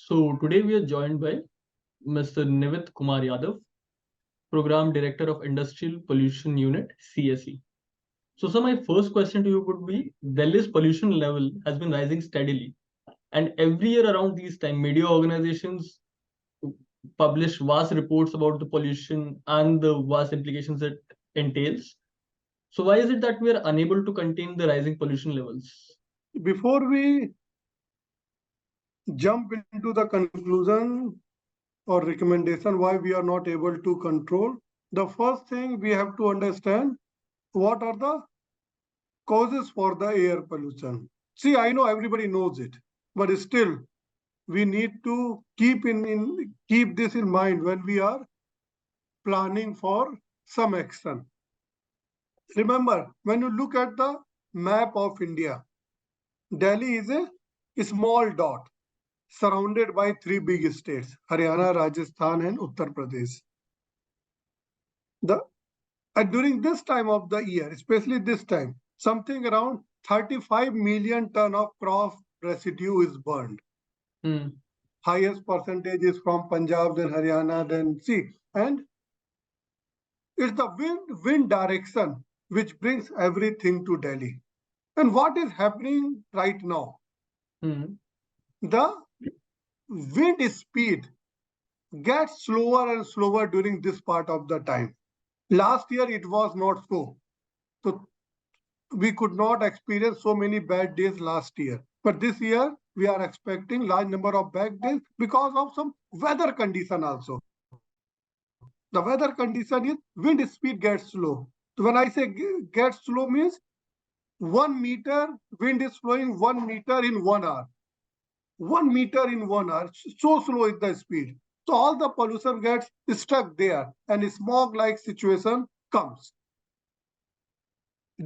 So today we are joined by Mr. Nivit Kumar Yadav, Program Director of Industrial Pollution Unit, CSE. So my first question to you would be, Delhi's pollution level has been rising steadily, and every year around these time, media organizations publish vast reports about the pollution and the vast implications it entails. So why is it that we are unable to contain the rising pollution levels? Before we jump into the conclusion or recommendation why we are not able to control, the first thing we have to understand what are the causes for the air pollution. See, I know everybody knows it, but still we need to keep this in mind when we are planning for some action. Remember, when you look at the map of India, Delhi is a small dot surrounded by three big states, Haryana, Rajasthan, and Uttar Pradesh. During this time of the year, especially this time, something around 35 million ton of crop residue is burned. Highest percentage is from Punjab, then Haryana, then and it's the wind direction which brings everything to Delhi. And what is happening right now? The wind speed gets slower and slower during this part of the time. Last year it was not so. So we could not experience so many bad days last year. But this year we are expecting large number of bad days because of some weather condition also. The weather condition is wind speed gets slow. So when I say gets slow means 1 meter, wind is flowing 1 meter in 1 hour. 1 meter in 1 hour, so slow is the speed. So all the pollution gets stuck there and a smog-like situation comes.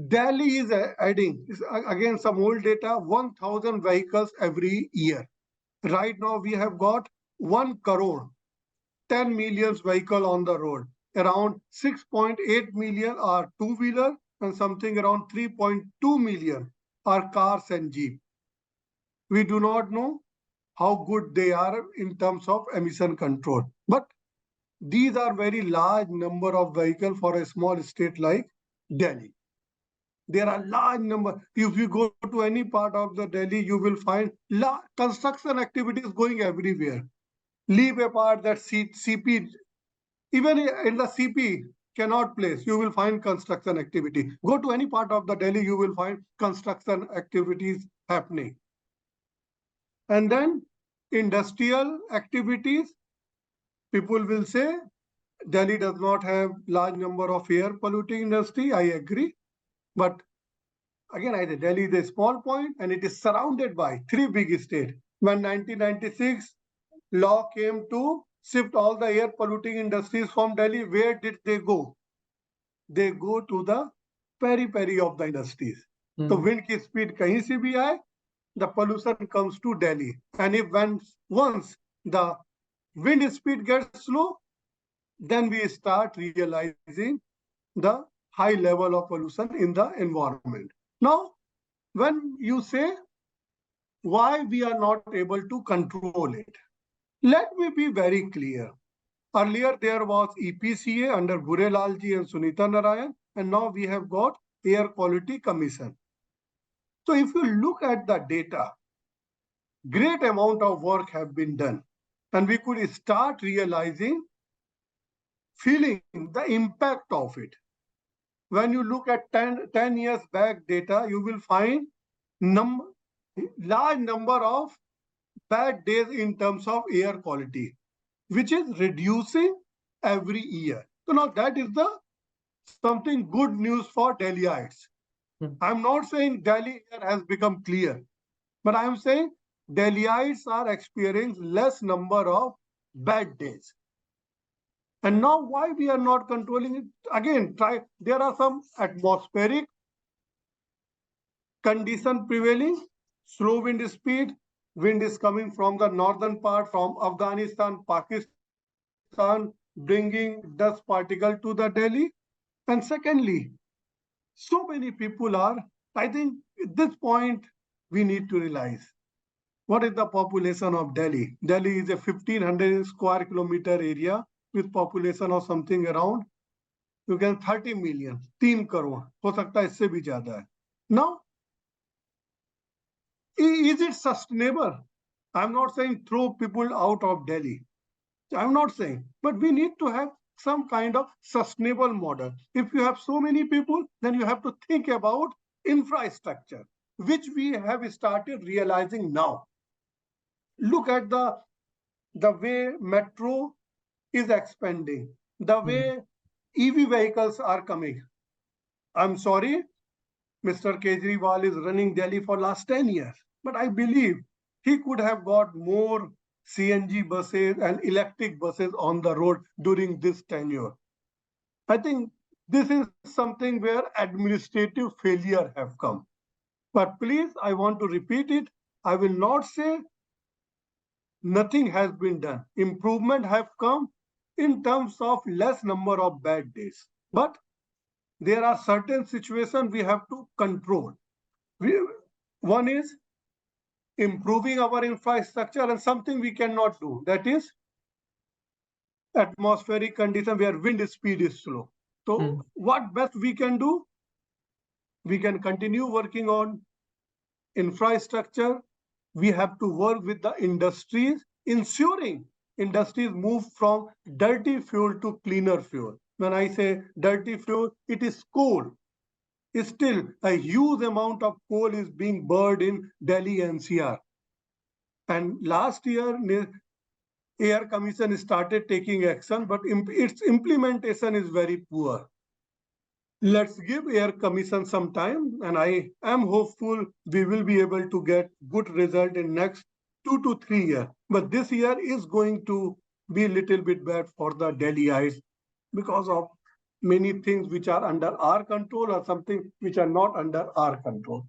Delhi is adding, again some old data, 1,000 vehicles every year. Right now we have got 1 crore, 10 million vehicles on the road. Around 6.8 million are two-wheeler and something around 3.2 million are cars and jeep. We do not know how good they are in terms of emission control. But these are very large number of vehicles for a small state like Delhi. There are large number. If you go to any part of the Delhi, you will find construction activities going everywhere. Leave apart that CP, even in the CP cannot place, you will find construction activity. Go to any part of the Delhi, you will find construction activities happening. And then industrial activities, people will say Delhi does not have large number of air polluting industry. I agree. But again, I say Delhi is a small point and it is surrounded by three big states. When 1996 law came to shift all the air polluting industries from Delhi, where did they go? They go to the periphery of the industries. So wind ki speed kahin se bhi aaye, the pollution comes to Delhi. And if once the wind speed gets slow, then we start realizing the high level of pollution in the environment. Now, when you say why we are not able to control it, let me be very clear. Earlier there was EPCA under Gurelalji and Sunita Narayan, and now we have got Air Quality Commission. So if you look at the data, great amount of work have been done, and we could start realizing, feeling the impact of it. When you look at 10 years back data, you will find large number of bad days in terms of air quality, which is reducing every year. So now that is the something good news for Delhiites. I'm not saying Delhi air has become clear, but I'm saying Delhiites are experiencing less number of bad days. And now why we are not controlling it? Again, there are some atmospheric condition prevailing, slow wind speed, wind is coming from the northern part, from Afghanistan, Pakistan, bringing dust particle to the Delhi. And secondly, so many people are, I think at this point, we need to realize What is the population of Delhi? Delhi is a 1500 square kilometer area with population of something around, you can 30 million, 3 crore. हो सकता है इससे भी ज़्यादा है. Now, is it sustainable? I'm not saying throw people out of Delhi. I'm not saying, but we need to have some kind of sustainable model. If you have so many people, then you have to think about infrastructure, which we have started realizing now. Look at the way metro is expanding, the way EV vehicles are coming. I'm sorry, Mr. Kejriwal is running Delhi for last 10 years, but I believe he could have got more CNG buses and electric buses on the road during this tenure. I think this is something where administrative failure have come. But please, I want to repeat it. I will not say nothing has been done. Improvement have come in terms of less number of bad days. But there are certain situations we have to control. One is improving our infrastructure, and something we cannot do, that is atmospheric condition where wind speed is slow. So what best we can do? We can continue working on infrastructure. We have to work with the industries, ensuring industries move from dirty fuel to cleaner fuel. When I say dirty fuel, it is coal. Still, a huge amount of coal is being burned in Delhi NCR. And last year, Air Commission started taking action, but its implementation is very poor. Let's give Air Commission some time, and I am hopeful we will be able to get good result in next 2 to 3 years. But this year is going to be a little bit bad for the Delhiites because of many things which are under our control or something which are not under our control.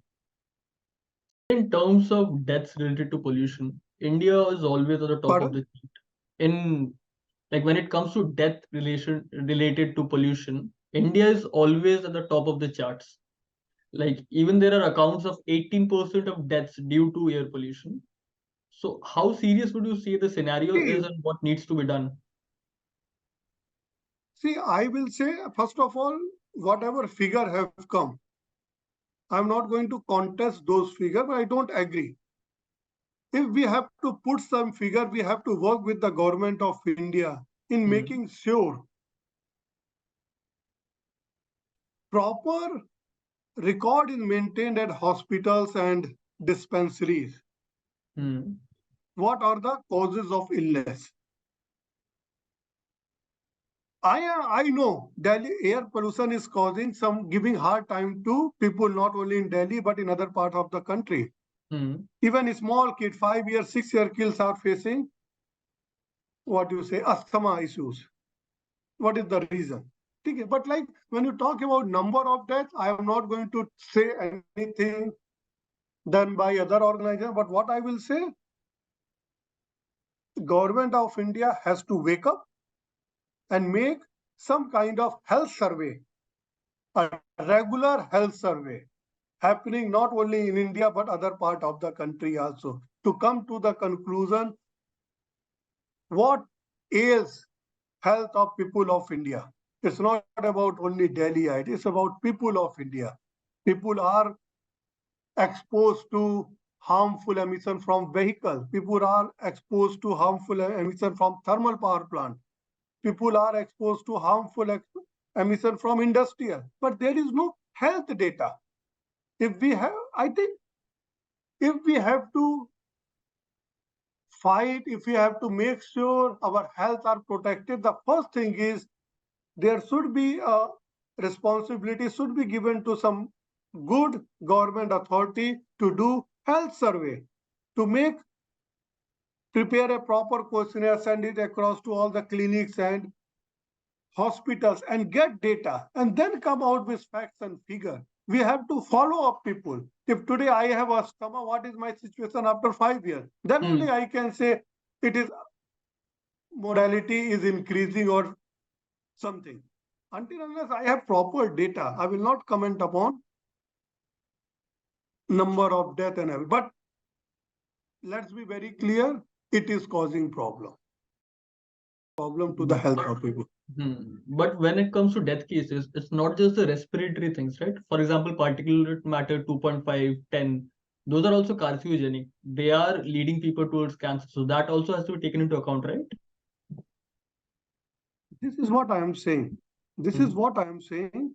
In terms of deaths related to pollution, India is always at the top of the sheet. In like when it comes to death related to pollution, India is always at the top of the charts. Like even there are accounts of 18% of deaths due to air pollution. So how serious would you say the scenario is and what needs to be done? See, I will say, first of all, whatever figure have come, I'm not going to contest those figures, but I don't agree. If we have to put some figure, we have to work with the government of India in making sure proper record is maintained at hospitals and dispensaries. What are the causes of illness? I know Delhi air pollution is causing some giving hard time to people not only in Delhi but in other part of the country. Even a small kid, 5-year, 6-year kids are facing what you say asthma issues. What is the reason? But like when you talk about number of deaths, I am not going to say anything done by other organizations. But what I will say, the government of India has to wake up and make some kind of health survey, a regular health survey happening not only in India but other part of the country also, to come to the conclusion what ails health of people of India. It's not about only Delhi, it's about people of India. People are exposed to harmful emission from vehicles. People are exposed to harmful emission from thermal power plant. People are exposed to harmful emission from industrial. But there is no health data. If we have, I think, if we have to fight, if we have to make sure our health are protected, the first thing is there should be a responsibility should be given to some good government authority to do health survey, to prepare a proper questionnaire, send it across to all the clinics and hospitals and get data and then come out with facts and figure. We have to follow up people. If today I have asthma, what is my situation after 5 years? Then only I can say it is mortality is increasing or something. Until unless I have proper data, I will not comment upon number of death and everything. But let's be very clear, it is causing problem to the health of people. But when it comes to death cases, it's not just the respiratory things, right? For example, particulate matter 2.5, 10, those are also carcinogenic. They are leading people towards cancer. So that also has to be taken into account, right? This is what I am saying. This is what I am saying.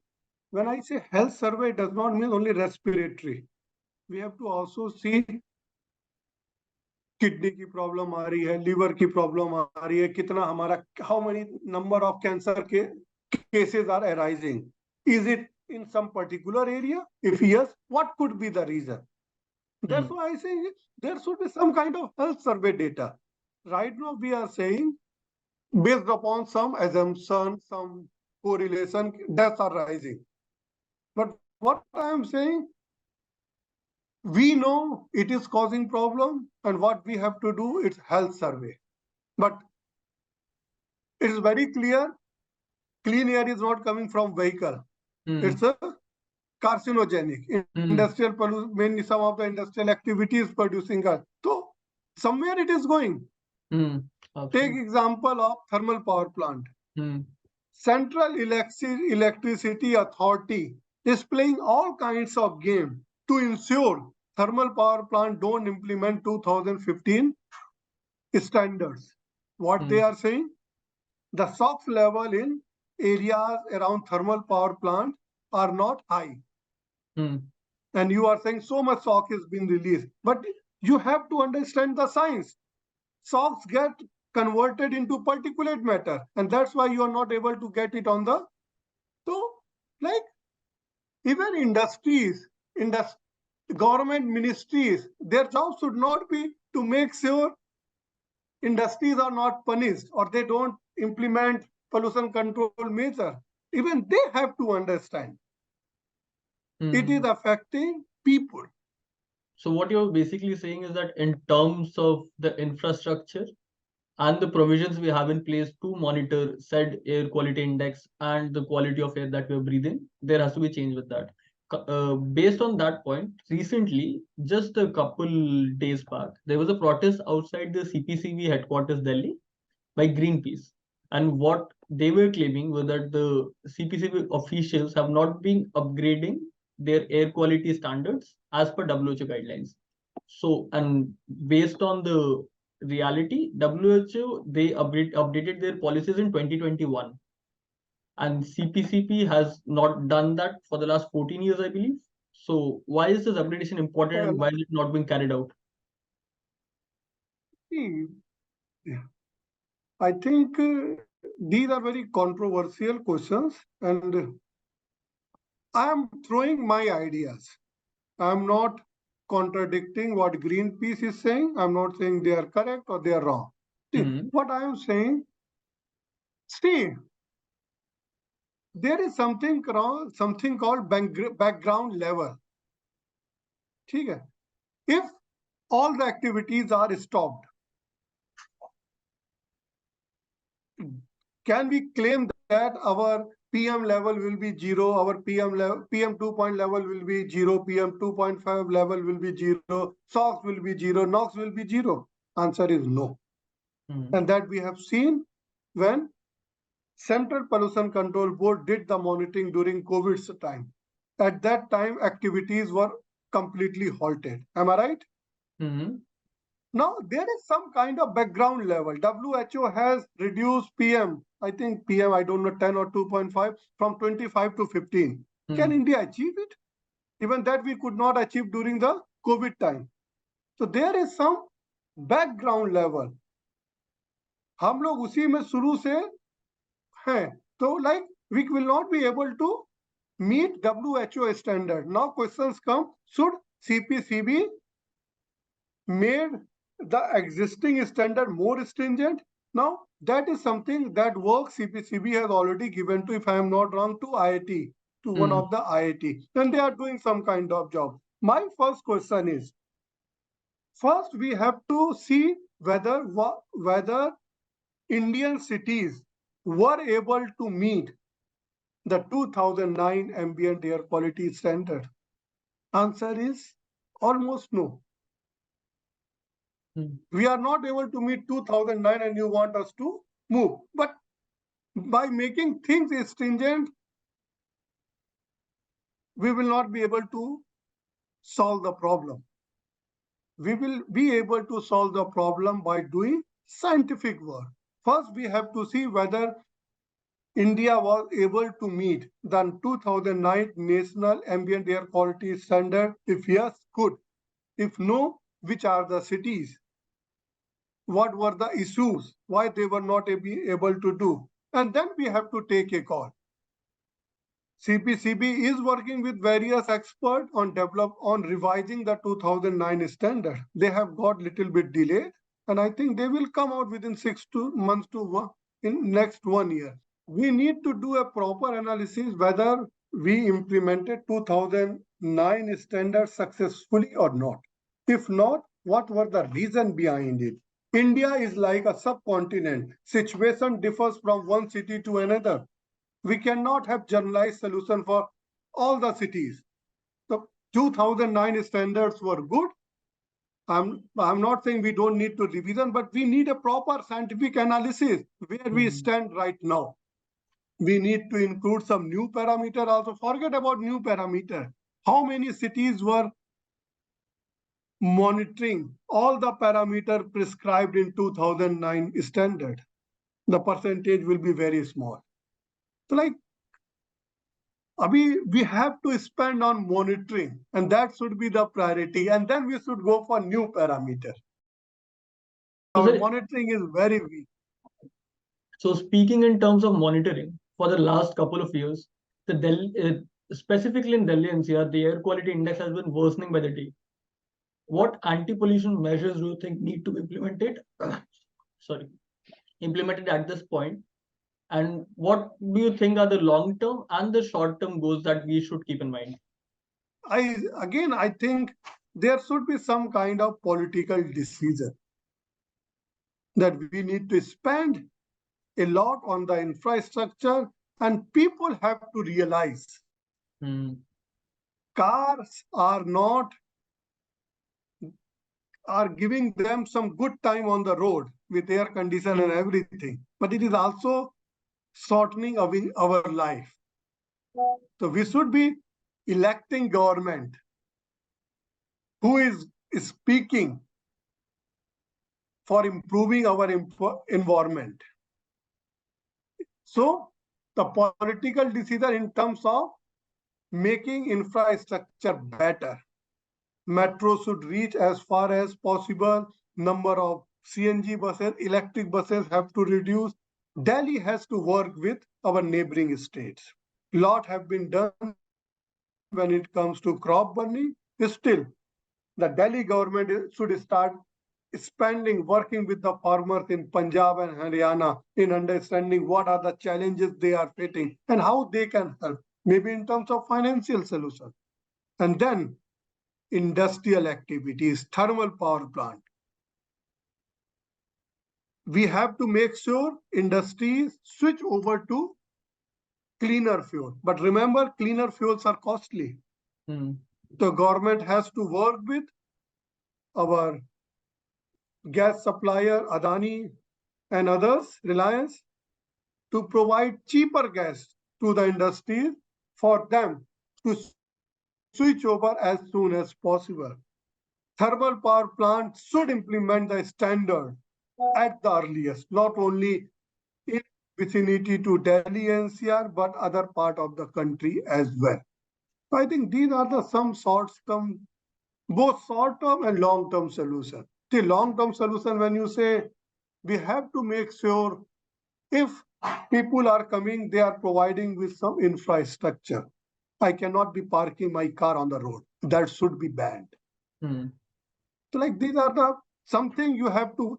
When I say health survey, it does not mean only respiratory. We have to also see kidney की problem आ रही है, liver की problem आ रही है, कितना हमारा, how many number of cancer के cases are arising. Is it in some particular area? If yes, what could be the reason? That's why I say there should be some kind of health survey data. Right now we are saying based upon some assumption, some correlation, deaths are rising. But what I am saying, we know it is causing problem, and what we have to do is health survey. But it is very clear, clean air is not coming from vehicle. It's a carcinogenic. Industrial pollution, mainly some of the industrial activities producing gas. So somewhere it is going. Take example of thermal power plant. Central Electricity Authority is playing all kinds of game to ensure thermal power plant don't implement 2015 standards. What they are saying? The SOx level in areas around thermal power plant are not high. And you are saying so much SOx is being released. But you have to understand the science. SOx get converted into particulate matter, and that's why you are not able to get it on the. So, like, even industries, government ministries, their job should not be to make sure industries are not punished or they don't implement pollution control measure. Even they have to understand it is affecting people. So what you're basically saying is that in terms of the infrastructure and the provisions we have in place to monitor said air quality index and the quality of air that we're breathing, there has to be change with that. Based on that point, recently, just a couple days back, there was a protest outside the CPCB headquarters, Delhi, by Greenpeace. And what they were claiming was that the CPCB officials have not been upgrading their air quality standards as per WHO guidelines. So, and based on the reality, WHO, they updated their policies in 2021. And CPCP has not done that for the last 14 years, I believe. So why is this upgradation important and why is it not being carried out? I think these are very controversial questions, and I am throwing my ideas. I am not contradicting what Greenpeace is saying. I'm not saying they are correct or they are wrong. See, what I am saying, there is something called background level. If all the activities are stopped, can we claim that our PM level will be zero, our PM 2 level will be zero, PM 2.5 level will be zero, SOx will be zero, NOx will be zero? Answer is no. And that we have seen when Central Pollution Control Board did the monitoring during COVID's time. At that time, activities were completely halted. Am I right? Now, there is some kind of background level. WHO has reduced PM, I think PM, I don't know, 10 or 2.5 from 25 to 15. Can India achieve it? Even that we could not achieve during the COVID time. So there is some background level. हम लोग उसी में शुरू से हैं. So like we will not be able to meet WHO standard. Now questions come, should CPCB made the existing standard more stringent? Now that is something that work CPCB has already given to, if I am not wrong, to IIT, to one of the IIT, and they are doing some kind of job. My first question is, first we have to see whether Indian cities were able to meet the 2009 ambient air quality standard. Answer is almost no. We are not able to meet 2009 and you want us to move. But by making things stringent, we will not be able to solve the problem. We will be able to solve the problem by doing scientific work. First, we have to see whether India was able to meet the 2009 National Ambient Air Quality Standard. If yes, good. If no, which are the cities? What were the issues? Why they were not able to do? And then we have to take a call. CPCB is working with various experts on revising the 2009 standard. They have got little bit delayed, and I think they will come out within 6 months to in next 1 year. We need to do a proper analysis whether we implemented 2009 standards successfully or not. If not, what were the reason behind it? India is like a subcontinent. Situation differs from one city to another. We cannot have generalized solution for all the cities. The 2009 standards were good. I'm not saying we don't need to revision, but we need a proper scientific analysis where we stand right now. We need to include some new parameter also. Forget about new parameter. How many cities were monitoring all the parameter prescribed in 2009 standard? The percentage will be very small. So like, we have to spend on monitoring, and that should be the priority. And then we should go for new parameter. Our monitoring is very weak. So speaking in terms of monitoring, for the last couple of years, the Delhi, specifically in Delhi NCR, the air quality index has been worsening by the day. What anti-pollution measures do you think need to be implemented? Implemented at this point, and what do you think are the long-term and the short-term goals that we should keep in mind? I think there should be some kind of political decision that we need to spend a lot on the infrastructure, and people have to realize cars are giving them some good time on the road with air condition and everything, but it is also shortening our life. So we should be electing government who is speaking for improving our environment. So the political decision in terms of making infrastructure better. Metro should reach as far as possible. Number of CNG buses, electric buses have to reduce. Delhi has to work with our neighboring states. Lot have been done when it comes to crop burning. Still, the Delhi government should start spending, working with the farmers in Punjab and Haryana in understanding what are the challenges they are facing and how they can help, maybe in terms of financial solution. And then industrial activities, thermal power plant. We have to make sure industries switch over to cleaner fuel. But remember, cleaner fuels are costly. The government has to work with our gas supplier, Adani and others, Reliance, to provide cheaper gas to the industries for them to switch over as soon as possible. Thermal power plants should implement the standard at the earliest, not only in vicinity to Delhi NCR, but other part of the country as well. So I think these are the some short-term, both short-term and long-term solution. The long-term solution, when you say we have to make sure if people are coming, they are providing with some infrastructure. I cannot be parking my car on the road. That should be banned. So like these are the something you have to,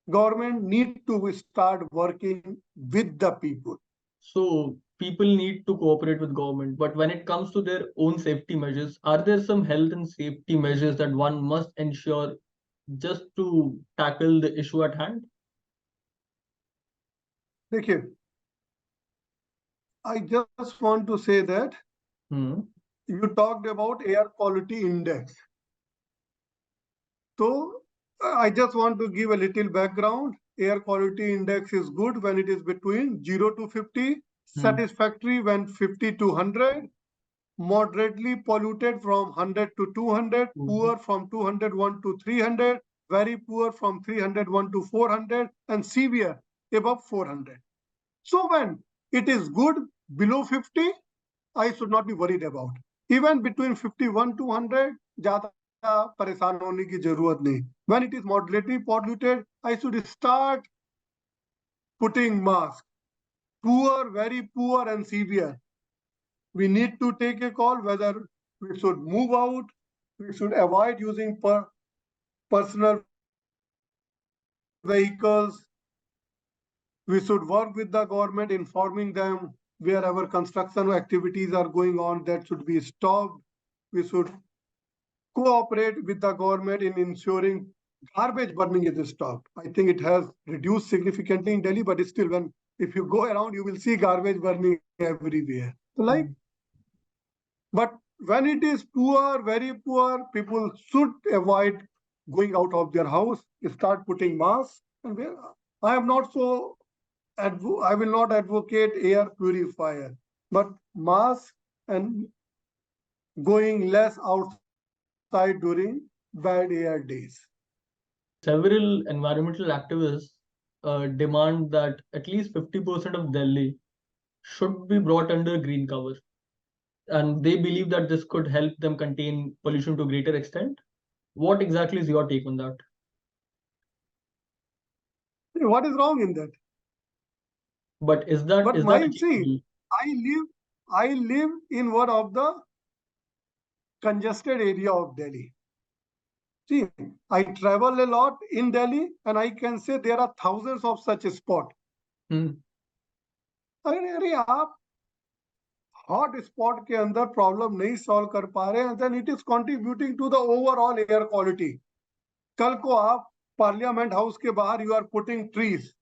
government need to start working with the people. So people need to cooperate with government, but when it comes to their own safety measures, are there some health and safety measures that one must ensure just to tackle the issue at hand? Thank you. I just want to say that you talked about air quality index. So I just want to give a little background. Air quality index is good when it is between 0 to 50, satisfactory when 50 to 100, moderately polluted from 100 to 200, poor from 201 to 300, very poor from 301 to 400, and severe above 400. So when it is good below 50, I should not be worried about. Even between 51 to 100, ज़्यादा परेशान होने की जरूरत नहीं. When it is moderately polluted, I should start putting mask. Poor, very poor, and severe. We need to take a call whether we should move out, we should avoid using personal vehicles. We should work with the government, informing them wherever construction activities are going on, that should be stopped. We should cooperate with the government in ensuring garbage burning is stopped. I think it has reduced significantly in Delhi, but still, if you go around, you will see garbage burning everywhere. But when it is poor, very poor, people should avoid going out of their house, start putting masks. And I am not so, I will not advocate air purifier, but mask and going less outside during bad air days. Several environmental activists demand that at least 50% of Delhi should be brought under green cover. And they believe that this could help them contain pollution to a greater extent. What exactly is your take on that? What is wrong in that? But is that see, I live in one of the congested area of Delhi. See, I travel a lot in Delhi, and I can say there are thousands of such spots. अरे आप hot spot के अंदर problem नहीं solve कर पा रहे हैं, then it is contributing to the overall air quality. कल को आप Parliament House के बाहर you are putting trees.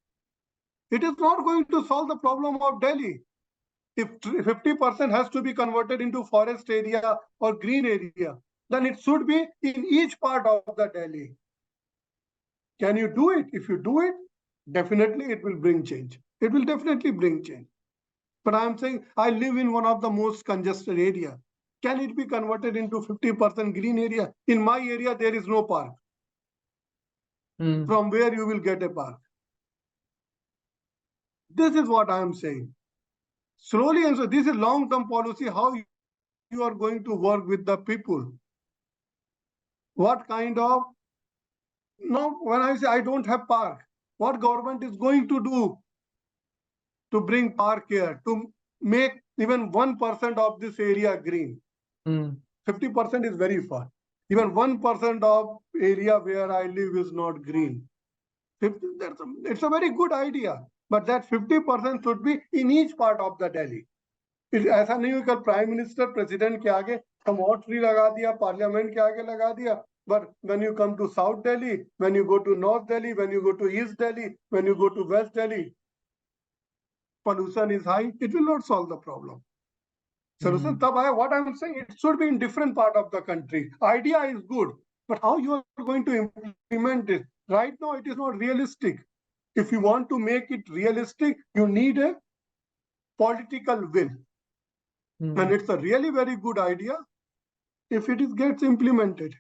It is not going to solve the problem of Delhi. If 50% has to be converted into forest area or green area, then it should be in each part of the Delhi. Can you do it? If you do it, definitely it will bring change. It will definitely bring change. But I'm saying I live in one of the most congested area. Can it be converted into 50% green area? In my area, there is no park. From where you will get a park? This is what I am saying. Slowly, and so this is long-term policy, how you are going to work with the people. What kind of, when I say I don't have park, what government is going to do to bring park here, to make even 1% of this area green? 50% is very far. Even 1% of area where I live is not green. It's a very good idea. But that 50% should be in each part of the Delhi. ऐसा नहीं हो कि prime minister president के आगे हम और tree लगा दिया, पार्लियामेंट के आगे लगा दिया. But when you come to South Delhi, when you go to North Delhi, when you go to East Delhi, when you go to West Delhi, pollution is high. It will not solve the problem. Solution tab hai. What I'm saying, it should be in different part of the country. Idea is good, but how you are going to implement it? Right now, it is not realistic. If you want to make it realistic, you need a political will. And it's a really very good idea if it gets implemented.